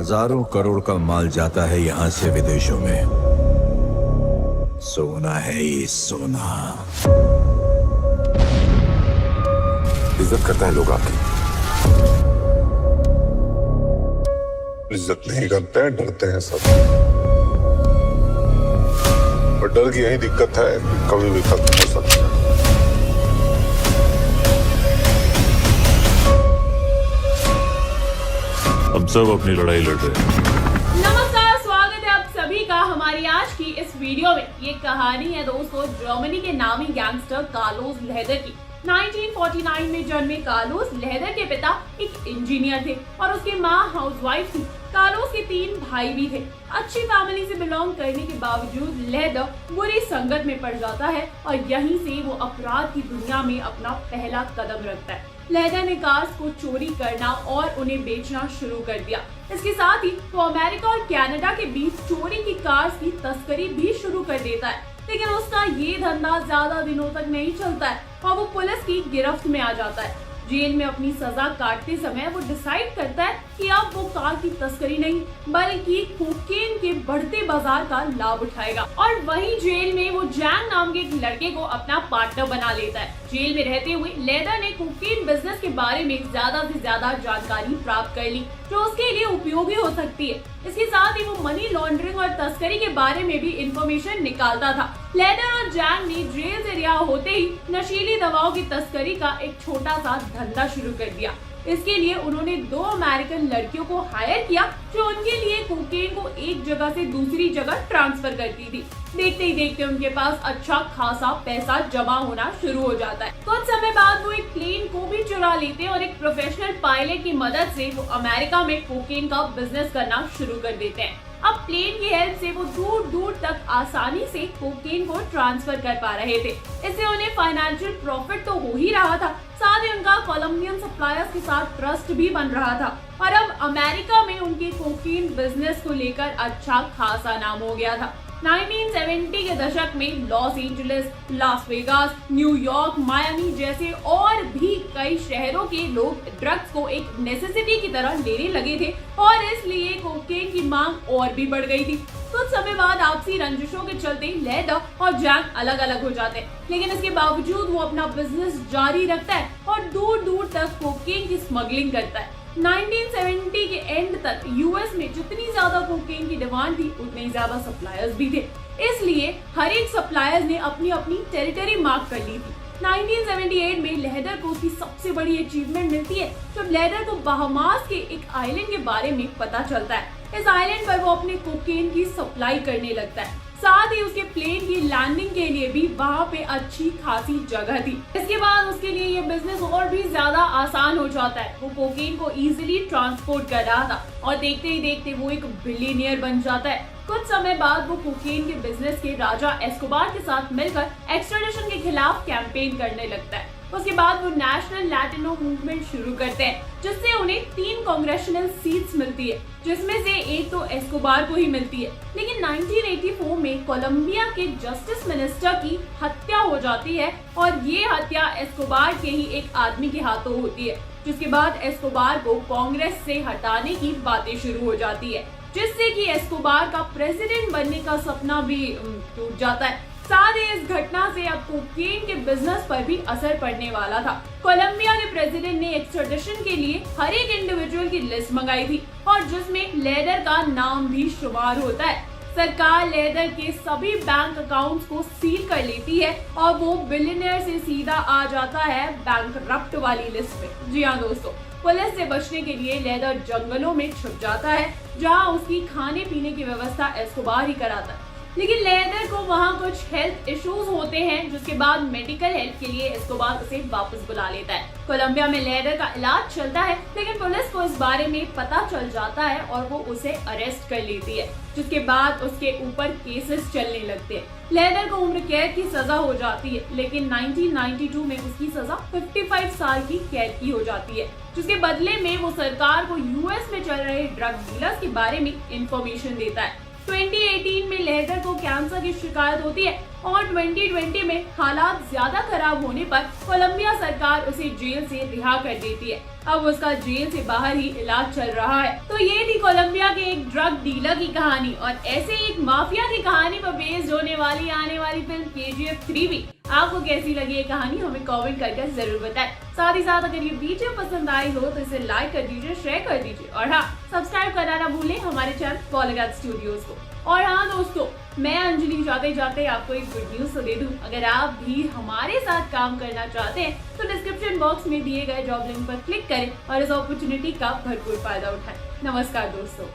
हजारों करोड़ का माल जाता है यहाँ से विदेशों में। सोना है ये सोना। इज्जत करता है लोग आपकी, इज्जत नहीं करते हैं, डरते हैं सब। और डर की यही दिक्कत है, कभी भी खत्म हो सकता है। हम सब अपनी लड़ाई लड़ रहे हैं। नमस्कार, स्वागत है आप सभी का हमारी आज की इस वीडियो में। ये कहानी है दोस्तों जर्मनी के नामी गैंगस्टर कार्लोस लेहदर की। 1949 में जन्मे कार्लोस लेहदर के पिता एक इंजीनियर थे और उसकी माँ हाउसवाइफ थी। कार्लोस के 3 भाई भी थे। अच्छी फैमिली से बिलोंग करने के बावजूद लेहदर बुरी संगत में पड़ जाता है और यहीं से वो अपराध की दुनिया में अपना पहला कदम रखता है। लेहदर ने कार्स को चोरी करना और उन्हें बेचना शुरू कर दिया। इसके साथ ही वो अमेरिका और कनाडा के बीच चोरी की कार्स की तस्करी भी शुरू कर देता है। लेकिन उसका ये धंधा ज्यादा दिनों तक नहीं चलता है और वो पुलिस की गिरफ्त में आ जाता है। जेल में अपनी सजा काटते समय वो डिसाइड करता है कि अब वो कार की तस्करी नहीं बल्कि कोकेन के बढ़ते बाजार का लाभ उठाएगा। और वहीं जेल में वो जैंग नाम के एक लड़के को अपना पार्टनर बना लेता है। जेल में रहते हुए लेहदर ने कोकेन बिजनेस के बारे में ज्यादा से ज्यादा जानकारी प्राप्त कर ली जो उसके लिए उपयोगी हो सकती है। इसके साथ ही वो मनी लॉन्ड्रिंग और तस्करी के बारे में भी इंफॉर्मेशन निकालता था। लेहदर और जैंग ने जेल से रिहा होते ही नशीली दवाओं की तस्करी का एक छोटा सा धंधा शुरू कर दिया। इसके लिए उन्होंने 2 अमेरिकन लड़कियों को हायर किया जो उनके लिए कोकेन को एक जगह से दूसरी जगह ट्रांसफर करती थी। देखते ही देखते उनके पास अच्छा खासा पैसा जमा होना शुरू हो जाता है। कुछ समय बाद वो एक प्लेन को भी चुरा लेते हैं और एक प्रोफेशनल पायलट की मदद से वो अमेरिका में कोकेन का बिजनेस करना शुरू कर देते हैं। अब प्लेन की हेल्प से वो दूर दूर तक आसानी से कोकेन को ट्रांसफर कर पा रहे थे। इससे उन्हें फाइनेंशियल प्रॉफिट तो हो ही रहा था, साथ ही उनका कोलंबियन सप्लायर्स के साथ ट्रस्ट भी बन रहा था और अब अमेरिका में उनके कोकेन बिजनेस को लेकर अच्छा खासा नाम हो गया था। 1970 के दशक में Los Angeles, Las Vegas, New York, Miami जैसे और भी कई शहरों के लोग ड्रग्स को एक नेसेसिटी की तरह लेने लगे थे और इसलिए कोकेन की मांग और भी बढ़ गई थी। कुछ समय बाद आपसी रंजिशों के चलते लेहदर और जैंग अलग अलग हो जाते हैं, लेकिन इसके बावजूद वो अपना बिजनेस जारी रखता है और दूर दूर तक कोकेन की स्मगलिंग करता है। 1970 के एंड तक यूएस में जितनी ज्यादा कोकेन की डिमांड थी उतने ही ज्यादा सप्लायर्स भी थे, इसलिए हर एक सप्लायर्स ने अपनी अपनी टेरिटरी मार्क कर ली थी। 1978 में लेहदर को उसकी सबसे बड़ी अचीवमेंट मिलती है जब लेहदर को बहामास के एक आइलैंड के बारे में पता चलता है। इस आइलैंड पर वो अपने कोकेन की सप्लाई करने लगता है, साथ ही उसके प्लेन की लैंडिंग के लिए भी वहाँ पे अच्छी खासी जगह थी। इसके बाद उसके लिए ये बिजनेस और भी ज्यादा आसान हो जाता है। वो कोकेन को इजीली ट्रांसपोर्ट कर रहा था और देखते ही देखते वो एक बिलियनियर बन जाता है। कुछ समय बाद वो कोकेन के बिजनेस के राजा एस्कोबार के साथ मिलकर एक्सट्राडिशन के खिलाफ कैंपेन करने लगता है। उसके बाद वो नेशनल लैटिनो मूवमेंट शुरू करते हैं जिससे उन्हें 3 कांग्रेशनल सीट्स मिलती है, जिसमें से एक तो एस्कोबार को ही मिलती है। लेकिन 1984 में कोलंबिया के जस्टिस मिनिस्टर की हत्या हो जाती है और ये हत्या एस्कोबार के ही एक आदमी के हाथों होती है, जिसके बाद एस्कोबार को कांग्रेस से हटाने की बातें शुरू हो जाती है, जिससे कि एस्कोबार का प्रेसिडेंट बनने का सपना भी टूट जाता है। साथ ही इस घटना से अब कोकेन के बिजनेस पर भी असर पड़ने वाला था। कोलंबिया के प्रेसिडेंट ने एक्सट्राडिशन के लिए हर एक इंडिविजुअल की लिस्ट मंगाई थी और जिसमें लेहदर का नाम भी शुमार होता है। सरकार लेहदर के सभी बैंक अकाउंट्स को सील कर लेती है और वो बिलियनियर से सीधा आ जाता है बैंकरप्ट वाली लिस्ट में। जी हाँ दोस्तों, पुलिस से बचने के लिए लेहदर जंगलों में छुप जाता है जहाँ उसकी खाने पीने की व्यवस्था एस्कोबार ही कराता है। लेकिन लेहदर को वहाँ कुछ हेल्थ इश्यूज होते हैं, जिसके बाद मेडिकल हेल्प के लिए एस्कोबार उसे वापस बुला लेता है। कोलंबिया में लेहदर का इलाज चलता है, लेकिन पुलिस को इस बारे में पता चल जाता है और वो उसे अरेस्ट कर लेती है, जिसके बाद उसके ऊपर केसेस चलने लगते हैं। लेहदर को उम्र कैद की सजा हो जाती है, लेकिन 1992 में उसकी सजा 55 साल की कैद की हो जाती है, जिसके बदले में वो सरकार को यूएस में चल रहे ड्रग डीलर्स के बारे में इंफॉर्मेशन देता है। 2018 में लेहदर को कैंसर की शिकायत होती है और 2020 में हालात ज्यादा खराब होने पर कोलंबिया सरकार उसे जेल से रिहा कर देती है। अब उसका जेल से बाहर ही इलाज चल रहा है। तो ये थी कोलंबिया के एक ड्रग डीलर की कहानी, और ऐसे ही एक माफिया की कहानी पर बेस्ड होने वाली आने वाली फिल्म KGF 3 भी। आपको कैसी लगी ये कहानी हमें कमेंट करके जरूर बताएं। साथ ही साथ अगर ये वीडियो पसंद आई हो तो इसे लाइक कर दीजिए, शेयर कर दीजिए, और हाँ, सब्सक्राइब करना ना भूलें हमारे चैनल पॉलीग्राफ स्टूडियोज को। और हाँ दोस्तों, मैं अंजलि जाते जाते आपको एक गुड न्यूज तो दे दूं। अगर आप भी हमारे साथ काम करना चाहते हैं तो डिस्क्रिप्शन बॉक्स में दिए गए जॉब लिंक पर क्लिक करें और इस अपॉर्चुनिटी का भरपूर फायदा उठाएं। नमस्कार दोस्तों।